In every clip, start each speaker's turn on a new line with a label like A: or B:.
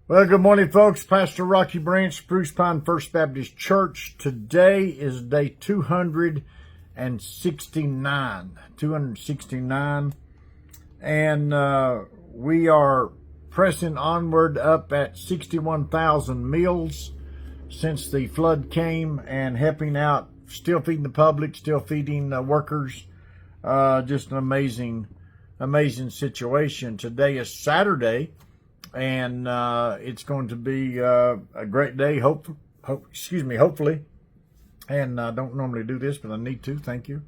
A: Well, good morning, folks. Pastor Rocky Branch, Spruce Pine First Baptist Church. Today is day 269. 269. And we are pressing onward up at 61,000 meals since the flood came, and helping out, still feeding the public, still feeding workers. Just an amazing situation. Today is Saturday. And it's going to be a great day, hopefully. And I don't normally do this, but I need to. Thank you.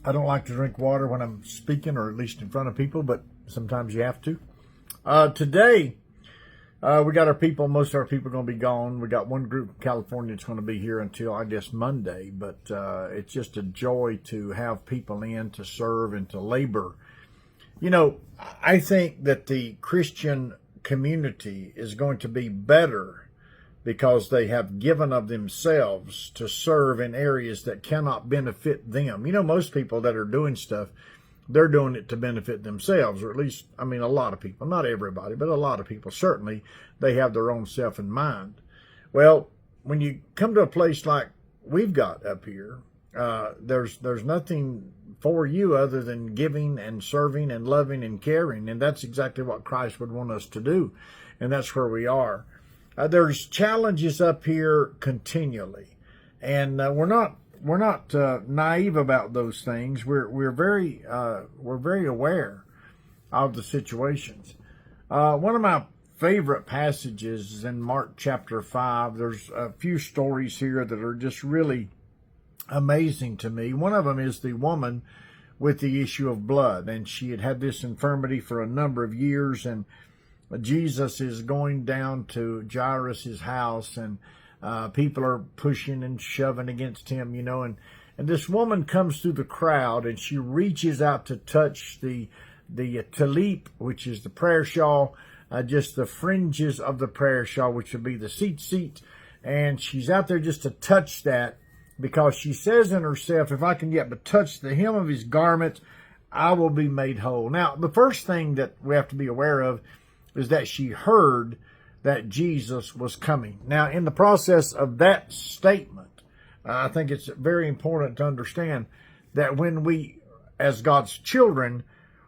A: I don't like to drink water when I'm speaking, or at least in front of people, but sometimes you have to. Today, we got our people. Most of our people are going to be gone. We got one group from California that's going to be here until, I guess, Monday. But it's just a joy to have people in to serve and to labor. You know, I think that the Christian community is going to be better because they have given of themselves to serve in areas that cannot benefit them. You know, most people that are doing stuff, they're doing it to benefit themselves, or at least, I mean, a lot of people, not everybody, but a lot of people, certainly, they have their own self in mind. Well, when you come to a place like we've got up here, there's nothing for you other than giving and serving and loving and caring. And that's exactly what Christ would want us to do. And that's where we are. There's challenges up here continually. And we're not naive about those things. We're very aware of the situations. One of my favorite passages is in Mark chapter 5. There's a few stories here that are just really amazing to me. One of them is the woman with the issue of blood, and she had this infirmity for a number of years, and Jesus is going down to Jairus' house, and people are pushing and shoving against him, you know, and this woman comes through the crowd, and she reaches out to touch the tallit, which is the prayer shawl, just the fringes of the prayer shawl, which would be the seat, and she's out there just to touch that, because she says in herself, if I can yet but touch the hem of his garment, I will be made whole. Now, the first thing that we have to be aware of is that she heard that Jesus was coming. Now, in the process of that statement, I think it's very important to understand that when we, as God's children,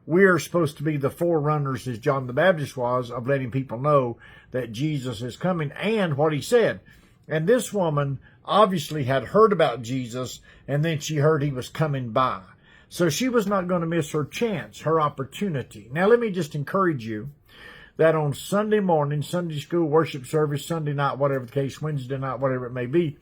A: we are supposed to be the forerunners, as John the Baptist was, of letting people know that Jesus is coming and what he said. And this woman obviously had heard about Jesus, and then she heard he was coming by. So she was not going to miss her chance, her opportunity. Now, let me just encourage you that on Sunday morning, Sunday school, worship service, Sunday night, whatever the case, Wednesday night, whatever it may be,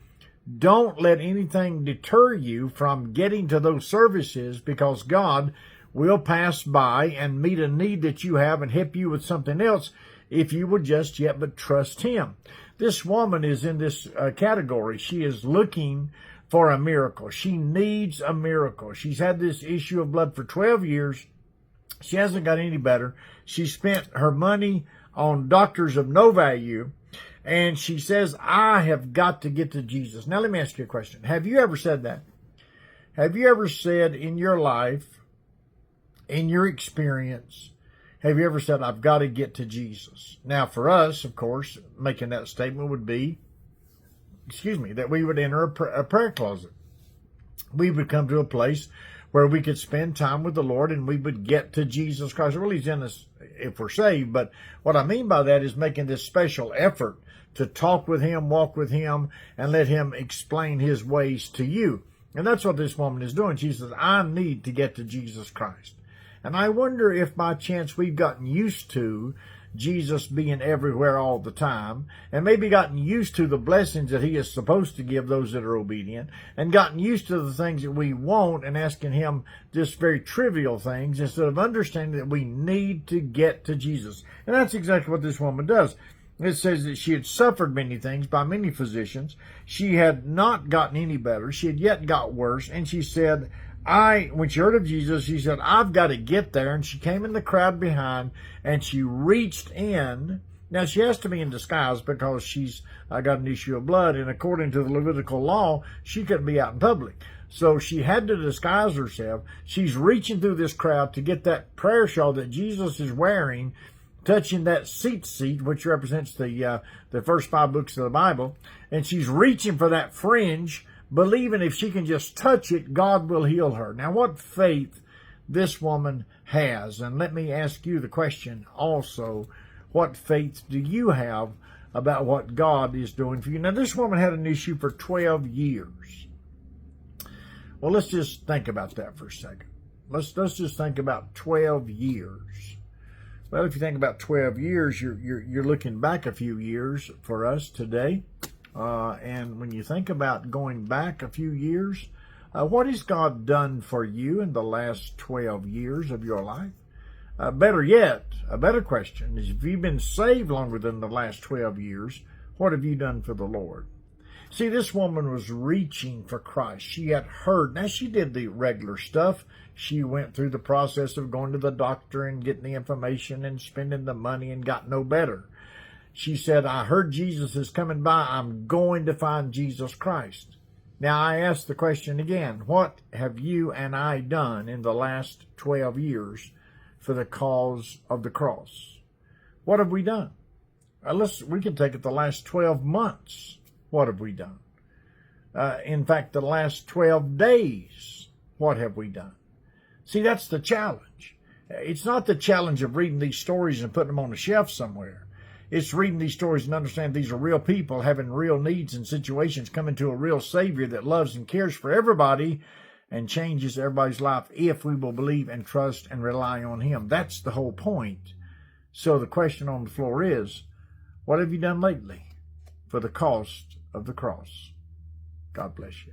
A: don't let anything deter you from getting to those services, because God will pass by and meet a need that you have and help you with something else if you would just yet but trust him. This woman is in this category. She is looking for a miracle. She needs a miracle. She's had this issue of blood for 12 years. She hasn't got any better. She spent her money on doctors of no value, and she says, I have got to get to Jesus. Now, let me ask you a question. Have you ever said that? Have you ever said in your life, in your experience, have you ever said, I've got to get to Jesus? Now, for us, of course, making that statement would be, that we would enter a prayer closet. We would come to a place where we could spend time with the Lord, and we would get to Jesus Christ. Well, he's in us if we're saved, but what I mean by that is making this special effort to talk with him, walk with him, and let him explain his ways to you. And that's what this woman is doing. She says, I need to get to Jesus Christ. And I wonder if by chance we've gotten used to Jesus being everywhere all the time, and maybe gotten used to the blessings that he is supposed to give those that are obedient, and gotten used to the things that we want and asking him just very trivial things, instead of understanding that we need to get to Jesus. And that's exactly what this woman does. It says that she had suffered many things by many physicians. She had not gotten any better. She had yet got worse. And she said, when she heard of Jesus, she said, I've got to get there. And she came in the crowd behind, and she reached in. Now, she has to be in disguise because she's got an issue of blood. And according to the Levitical law, she couldn't be out in public. So she had to disguise herself. She's reaching through this crowd to get that prayer shawl that Jesus is wearing. touching that seat, which represents the first 5 books of the Bible, and she's reaching for that fringe, believing if she can just touch it, God will heal her. Now, what faith this woman has, and let me ask you the question also, what faith do you have about what God is doing for you? Now, this woman had an issue for 12 years. Well, let's just think about that for a second. Let's just think about 12 years. Well, if you think about 12 years, you're looking back a few years for us today. And when you think about going back a few years, what has God done for you in the last 12 years of your life? Better yet, a better question is, if you've been saved longer than the last 12 years, what have you done for the Lord? See, this woman was reaching for Christ. She had heard. Now, she did the regular stuff. She went through the process of going to the doctor and getting the information and spending the money and got no better. She said, I heard Jesus is coming by. I'm going to find Jesus Christ. Now, I ask the question again, what have you and I done in the last 12 years for the cause of the cross? What have we done? We can take it the last 12 months. What have we done? In fact, the last 12 days, what have we done? See, that's the challenge. It's not the challenge of reading these stories and putting them on a shelf somewhere. It's reading these stories and understand these are real people having real needs and situations, coming to a real Savior that loves and cares for everybody and changes everybody's life if we will believe and trust and rely on Him. That's the whole point. So the question on the floor is, what have you done lately for the cost of the cross? God bless you.